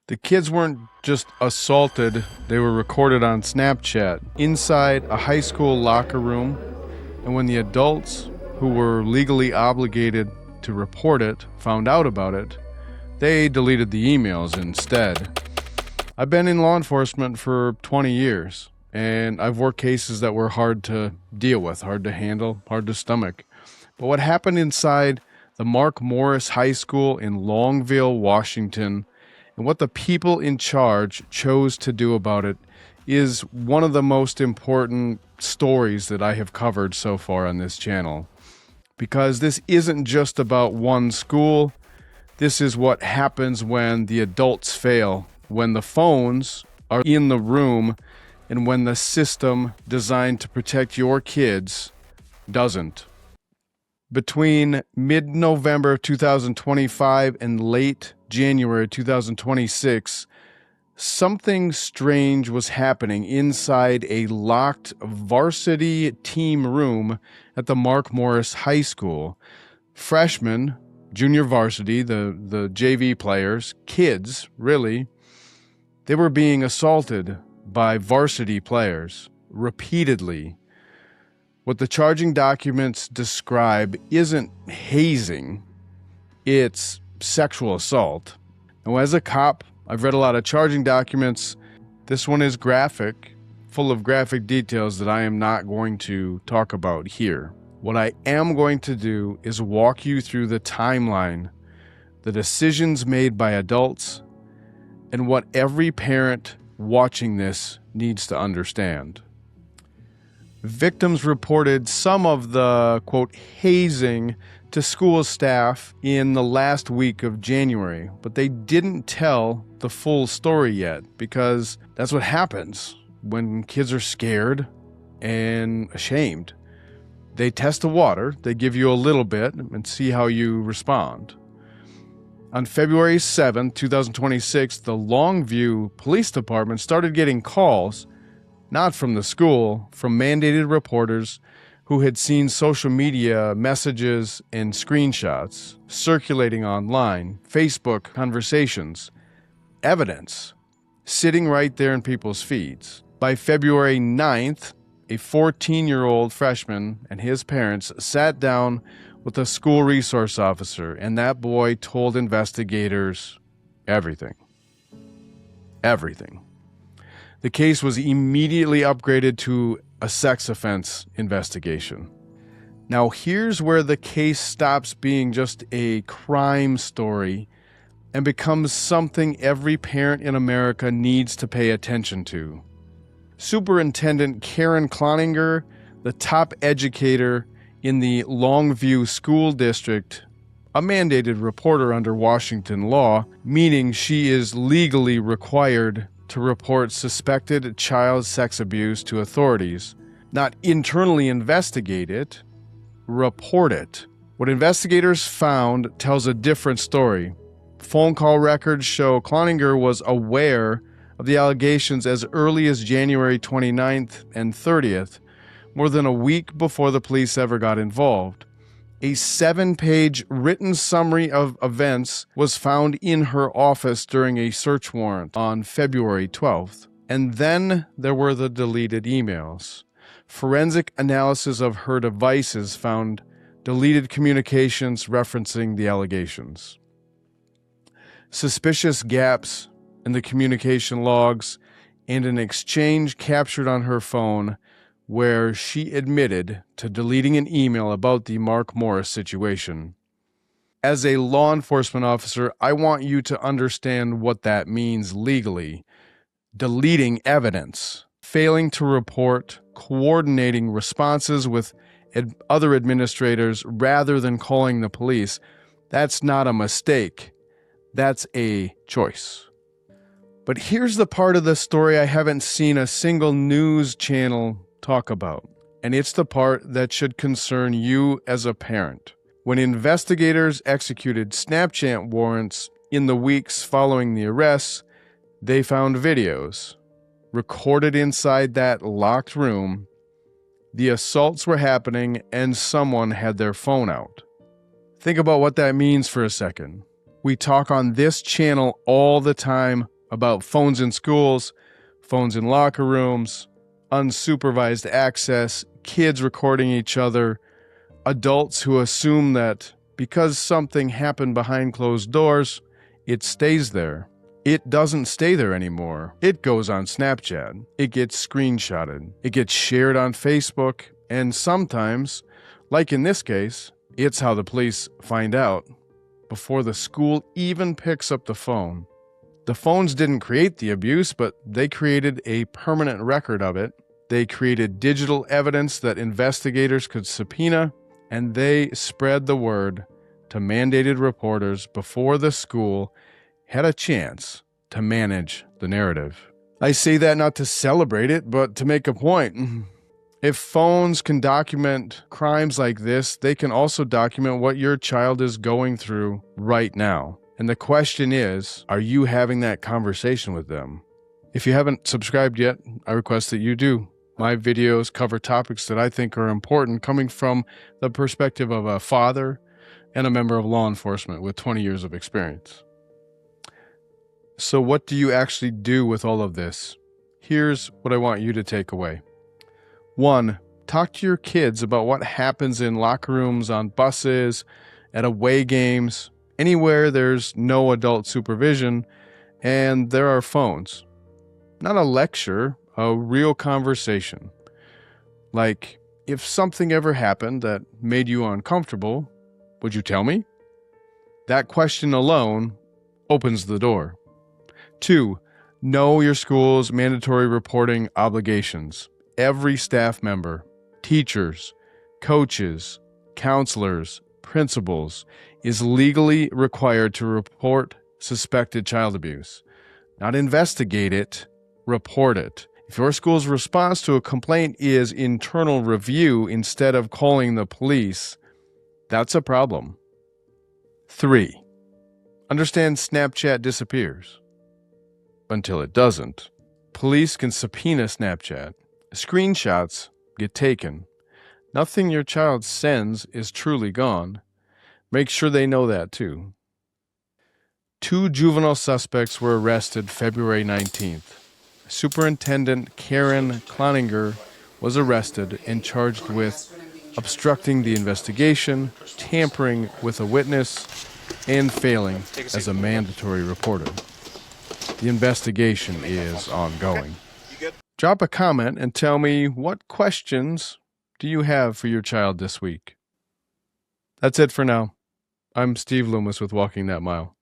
The kids weren't just assaulted, they were recorded on Snapchat inside a high school locker room, and when the adults who were legally obligated to report it found out about it, they deleted the emails instead. I've been in law enforcement for 20 years, and I've worked cases that were hard to deal with, hard to handle, hard to stomach. But what happened inside the Mark Morris High School in Longview, Washington, and what the people in charge chose to do about it is one of the most important stories that I have covered so far on this channel. Because this isn't just about one school. This is what happens when the adults fail, when the phones are in the room, and when the system designed to protect your kids doesn't. Between mid-November 2025 and late January 2026, something strange was happening inside a locked varsity team room at the Mark Morris High School. Freshmen, junior varsity, the JV players, kids, really, they were being assaulted by varsity players repeatedly. What the charging documents describe isn't hazing, it's sexual assault. Now, as a cop, I've read a lot of charging documents. This one is graphic, full of graphic details that I am not going to talk about here. What I am going to do is walk you through the timeline, the decisions made by adults, and what every parent watching this needs to understand. Victims reported some of the, quote, hazing to school staff in the last week of January, but they didn't tell the full story yet, because that's what happens when kids are scared and ashamed. They test the water, they give you a little bit and see how you respond. On February 7, 2026, the Longview Police Department started getting calls, not from the school, from mandated reporters who had seen social media messages and screenshots circulating online, Facebook conversations, evidence sitting right there in people's feeds. By February 9th, a 14-year-old freshman and his parents sat down with a school resource officer, and that boy told investigators everything. Everything. The case was immediately upgraded to a sex offense investigation. Now, here's where the case stops being just a crime story and becomes something every parent in America needs to pay attention to. Superintendent Karen Cloninger, the top educator in the Longview School District, a mandated reporter under Washington law, meaning she is legally required to report suspected child sex abuse to authorities. Not internally investigate it, report it. What investigators found tells a different story. Phone call records show Cloninger was aware of the allegations as early as January 29th and 30th, more than a week before the police ever got involved. A 7-page written summary of events was found in her office during a search warrant on February 12th. And then there were the deleted emails. Forensic analysis of her devices found deleted communications referencing the allegations. Suspicious gaps in the communication logs and an exchange captured on her phone where she admitted to deleting an email about the Mark Morris situation. As a law enforcement officer, I want you to understand what that means legally. Deleting evidence, failing to report, coordinating responses with other administrators rather than calling the police, that's not a mistake. That's a choice. But here's the part of the story I haven't seen a single news channel talk about, and it's the part that should concern you as a parent. When investigators executed Snapchat warrants in the weeks following the arrests, they found videos recorded inside that locked room. The assaults were happening and someone had their phone out. Think about what that means for a second. We talk on this channel all the time about phones in schools, phones in locker rooms, unsupervised access, kids recording each other, adults who assume that because something happened behind closed doors, it stays there. It doesn't stay there anymore. It goes on Snapchat. It gets screenshotted. It gets shared on Facebook. And sometimes, like in this case, it's how the police find out before the school even picks up the phone. The phones didn't create the abuse, but they created a permanent record of it. They created digital evidence that investigators could subpoena, and they spread the word to mandated reporters before the school had a chance to manage the narrative. I say that not to celebrate it, but to make a point. If phones can document crimes like this, they can also document what your child is going through right now. And the question is, are you having that conversation with them? If you haven't subscribed yet, I request that you do. My videos cover topics that I think are important, coming from the perspective of a father and a member of law enforcement with 20 years of experience. So what do you actually do with all of this? Here's what I want you to take away. 1, talk to your kids about what happens in locker rooms, on buses, at away games, anywhere there's no adult supervision and there are phones. Not a lecture, a real conversation. Like, if something ever happened that made you uncomfortable, would you tell me? That question alone opens the door. 2, know your school's mandatory reporting obligations. Every staff member, teachers, coaches, counselors, principals is legally required to report suspected child abuse. Not investigate it, report it. If your school's response to a complaint is internal review instead of calling the police, that's a problem. 3, understand Snapchat disappears. Until it doesn't. Police can subpoena Snapchat. Screenshots get taken. Nothing your child sends is truly gone. Make sure they know that too. 2 juvenile suspects were arrested February 19th. Superintendent Karen Cloninger was arrested and charged with obstructing the investigation, tampering with a witness, and failing as a mandatory reporter. The investigation is ongoing. Drop a comment and tell me, what questions do you have for your child this week? That's it for now. I'm Steve Loomis with Walking That Mile.